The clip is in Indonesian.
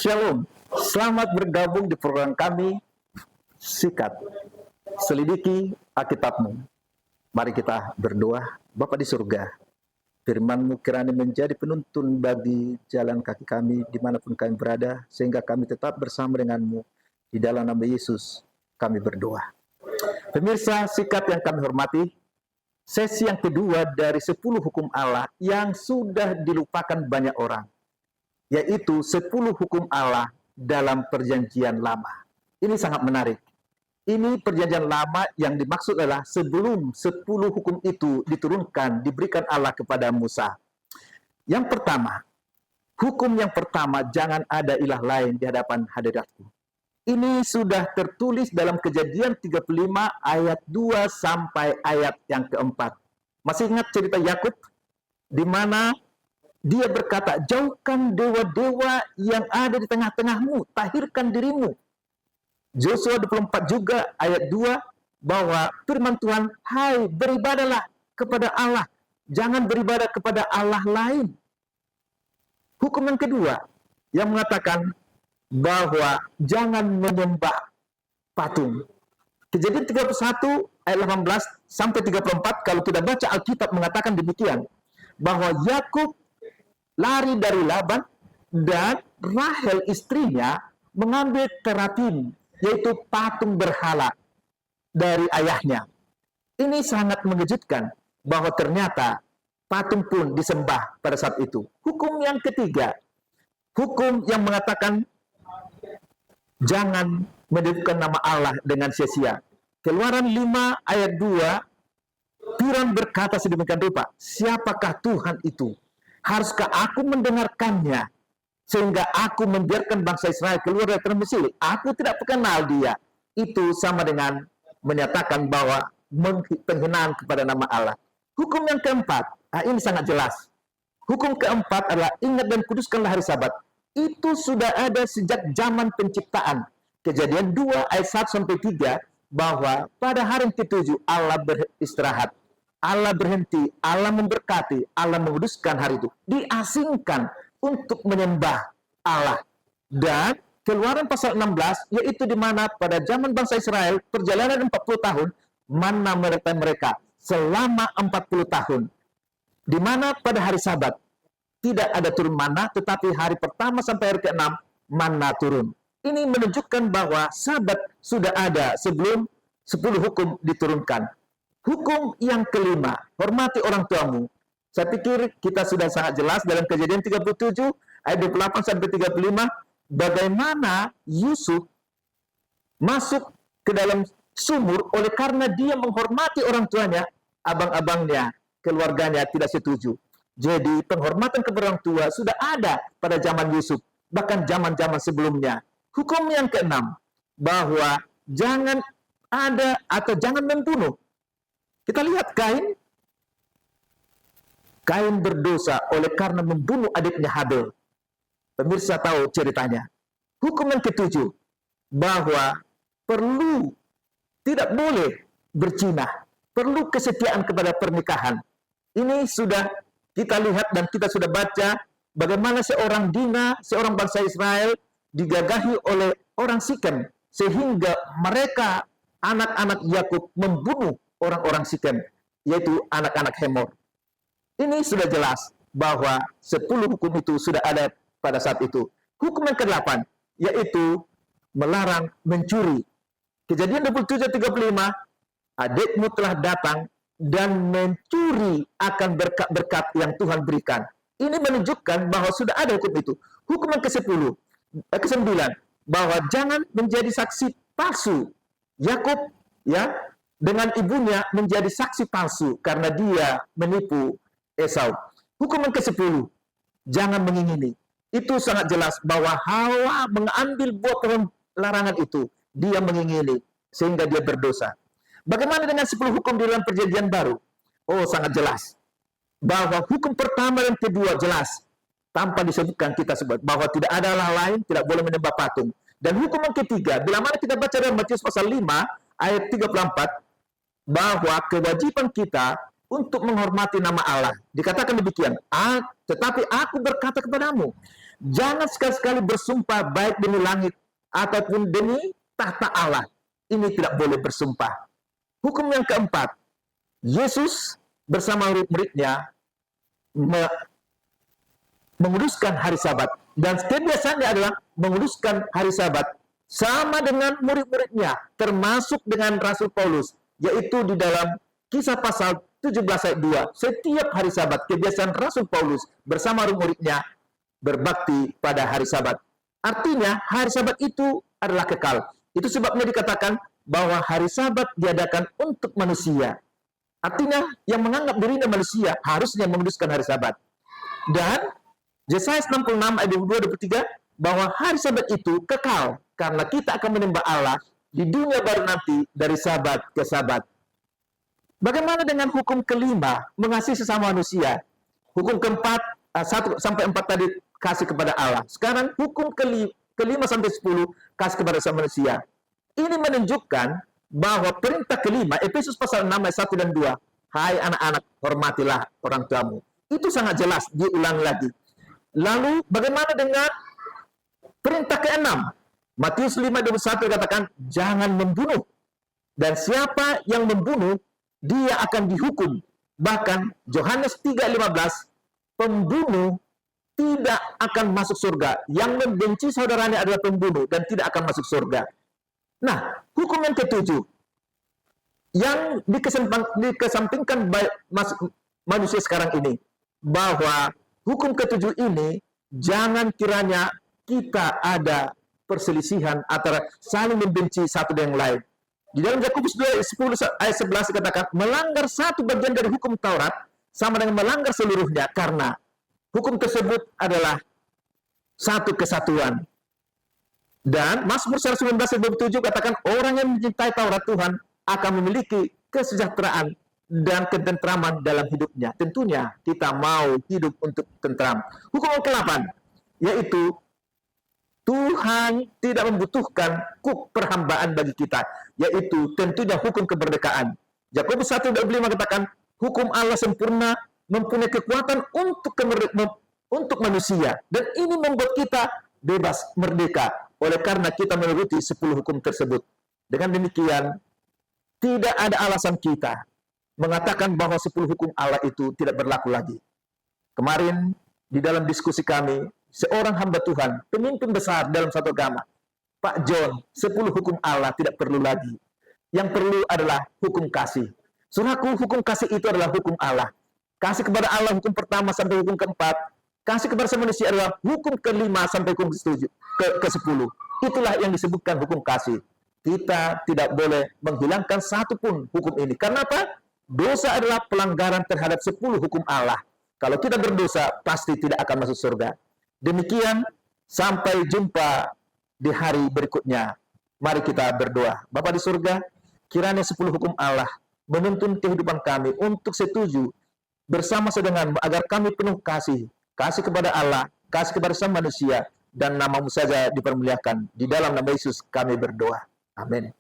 Shalom, selamat bergabung di program kami, Sikat, Selidiki Alkitabmu. Mari kita berdoa. Bapa di surga, firman-Mu kiranya menjadi penuntun bagi jalan kaki kami dimanapun kami berada, sehingga kami tetap bersama dengan-Mu. Di dalam nama Yesus kami berdoa. Pemirsa Sikat yang kami hormati, sesi yang kedua dari 10 hukum Allah yang sudah dilupakan banyak orang, yaitu 10 hukum Allah dalam perjanjian lama. Ini sangat menarik. Ini perjanjian lama yang dimaksud adalah sebelum 10 hukum itu diturunkan, diberikan Allah kepada Musa. Yang pertama, hukum yang pertama, jangan ada ilah lain di hadapan hadiratku. Ini sudah tertulis dalam Kejadian 35 ayat 2 sampai ayat yang keempat. Masih ingat cerita Yakub di mana dia berkata, jauhkan dewa-dewa yang ada di tengah-tengahmu, tahirkan dirimu. Yosua 24 juga ayat 2 bahwa firman Tuhan, hai beribadahlah kepada Allah, jangan beribadah kepada Allah lain. Hukum yang kedua yang mengatakan bahwa jangan menyembah patung. Kejadian 31 ayat 18 sampai 34, kalau kita baca Alkitab mengatakan demikian, bahwa Yakub lari dari Laban dan Rahel istrinya mengambil terapim, yaitu patung berhala dari ayahnya. Ini sangat mengejutkan bahwa ternyata patung pun disembah pada saat itu. Hukum yang ketiga, hukum yang mengatakan jangan menyebutkan nama Allah dengan sia-sia. Keluaran 5 ayat 2, Tuhan berkata sedemikian rupa, siapakah Tuhan itu? Haruskah aku mendengarkannya sehingga aku membiarkan bangsa Israel keluar dari tanah Mesir? Aku tidak kenal dia. Itu sama dengan menyatakan bahwa penghinaan kepada nama Allah. Hukum yang keempat, ini sangat jelas. Hukum keempat adalah ingat dan kuduskanlah hari Sabat. Itu sudah ada sejak zaman penciptaan. Kejadian 2 ayat 1 sampai 3 bahwa pada hari ke-7 Allah beristirahat. Allah berhenti, Allah memberkati, Allah menguduskan hari itu. Diasingkan untuk menyembah Allah. Dan Keluaran pasal 16, yaitu di mana pada zaman bangsa Israel, perjalanan 40 tahun, mana mereka selama 40 tahun. Di mana pada hari Sabat, tidak ada turun mana, tetapi hari pertama sampai hari ke-6, mana turun. Ini menunjukkan bahwa Sabat sudah ada sebelum 10 hukum diturunkan. Hukum yang kelima, hormati orang tuamu. Saya pikir kita sudah sangat jelas dalam Kejadian 37 ayat 28 sampai 35 bagaimana Yusuf masuk ke dalam sumur oleh karena dia menghormati orang tuanya, abang-abangnya, keluarganya tidak setuju. Jadi penghormatan kepada orang tua sudah ada pada zaman Yusuf, bahkan zaman-zaman sebelumnya. Hukum yang keenam, bahwa jangan ada atau jangan membunuh. Kita lihat Kain berdosa oleh karena membunuh adiknya Habel. Pemirsa tahu ceritanya. Hukum yang ketujuh, bahwa tidak boleh berzina, perlu kesetiaan kepada pernikahan. Ini sudah kita lihat dan kita sudah baca bagaimana seorang Dina, seorang bangsa Israel digagahi oleh orang Sikem, sehingga mereka anak-anak Yakub membunuh orang-orang Sikem, yaitu anak-anak Hemor. Ini sudah jelas bahwa 10 hukum itu sudah ada pada saat itu. Hukum yang ke-8, yaitu melarang mencuri. Kejadian 27:35, adikmu telah datang dan mencuri akan berkat-berkat yang Tuhan berikan. Ini menunjukkan bahwa sudah ada hukum itu. Hukum yang ke-9, bahwa jangan menjadi saksi palsu. Yakub dengan ibunya menjadi saksi palsu karena dia menipu Esau. Hukum yang ke-10, jangan mengingini. Itu sangat jelas bahwa Hawa mengambil buah pohon larangan itu. Dia mengingini sehingga dia berdosa. Bagaimana dengan 10 hukum di dalam perjanjian baru? Oh, sangat jelas. Bahwa hukum pertama dan kedua jelas. Tanpa disebutkan kita sebut bahwa tidak ada Allah lain, tidak boleh menyembah patung. Dan hukum yang ketiga, bila mana kita baca dalam Matius pasal 5 ayat 34, bahwa kewajiban kita untuk menghormati nama Allah. Dikatakan demikian, tetapi aku berkata kepadamu, jangan sekali-sekali bersumpah baik demi langit ataupun demi tahta Allah. Ini tidak boleh bersumpah. Hukum yang keempat, Yesus bersama murid-muridnya menguduskan hari Sabat. Dan kebiasaannya adalah menguduskan hari Sabat sama dengan murid-muridnya, termasuk dengan Rasul Paulus, yaitu di dalam Kisah pasal 17 ayat 2. Setiap hari Sabat, kebiasaan Rasul Paulus bersama murid-muridnya berbakti pada hari Sabat. Artinya, hari Sabat itu adalah kekal. Itu sebabnya dikatakan bahwa hari Sabat diadakan untuk manusia. Artinya, yang menganggap dirinya manusia harusnya menguduskan hari Sabat. Dan Yesaya 66 ayat 22-23 bahwa hari Sabat itu kekal karena kita akan menyembah Allah di dunia baru nanti dari Sabat ke Sabat. Bagaimana dengan hukum kelima, mengasihi sesama manusia? Hukum keempat, 1 sampai 4 tadi kasih kepada Allah. Sekarang hukum kelima sampai 10 kasih kepada sesama manusia. Ini menunjukkan bahwa perintah kelima, Efesus pasal 6 ayat 1 dan 2, hai anak-anak, hormatilah orang tuamu. Itu sangat jelas, diulang lagi. Lalu bagaimana dengan perintah ke-6? Matius 5:21 katakan, jangan membunuh. Dan siapa yang membunuh, dia akan dihukum. Bahkan Yohanes 3:15, pembunuh tidak akan masuk surga. Yang membenci saudaranya adalah pembunuh dan tidak akan masuk surga. Nah, hukum yang ketujuh, yang dikesampingkan manusia sekarang ini, bahwa hukum ketujuh ini, jangan kiranya kita ada perselisihan antara saling membenci satu dengan yang lain. Di dalam Yakobus 2:10 ayat 11 dikatakan, melanggar satu bagian dari hukum Taurat sama dengan melanggar seluruhnya, karena hukum tersebut adalah satu kesatuan. Dan Mazmur 119:27 katakan, orang yang mencintai Taurat Tuhan akan memiliki kesejahteraan dan ketentraman dalam hidupnya. Tentunya kita mau hidup untuk tentram. Hukum yang ke-8, yaitu Tuhan tidak membutuhkan perhambaan bagi kita, yaitu tentunya hukum kemerdekaan. Yakobus 1:25 katakan, hukum Allah sempurna, mempunyai kekuatan untuk manusia, dan ini membuat kita bebas, merdeka, oleh karena kita menuruti 10 hukum tersebut. Dengan demikian, tidak ada alasan kita mengatakan bahwa 10 hukum Allah itu tidak berlaku lagi. Kemarin, di dalam diskusi kami, seorang hamba Tuhan, pemimpin besar dalam satu agama, Pak John, 10 hukum Allah tidak perlu lagi. Yang perlu adalah hukum kasih. Saudaraku, hukum kasih itu adalah hukum Allah. Kasih kepada Allah hukum pertama sampai hukum keempat. Kasih kepada manusia adalah hukum kelima sampai hukum ke-10. Itulah yang disebutkan hukum kasih. Kita tidak boleh menghilangkan satu pun hukum ini. Karena apa? Dosa adalah pelanggaran terhadap 10 hukum Allah. Kalau kita berdosa, pasti tidak akan masuk surga. Demikian, sampai jumpa di hari berikutnya. Mari kita berdoa. Bapa di surga, kiranya 10 hukum Allah menuntun kehidupan kami untuk setuju bersama-sama denganmu, agar kami penuh kasih. Kasih kepada Allah, kasih kepada sama manusia, dan namamu saja dipermuliakan. Di dalam nama Yesus kami berdoa. Amin.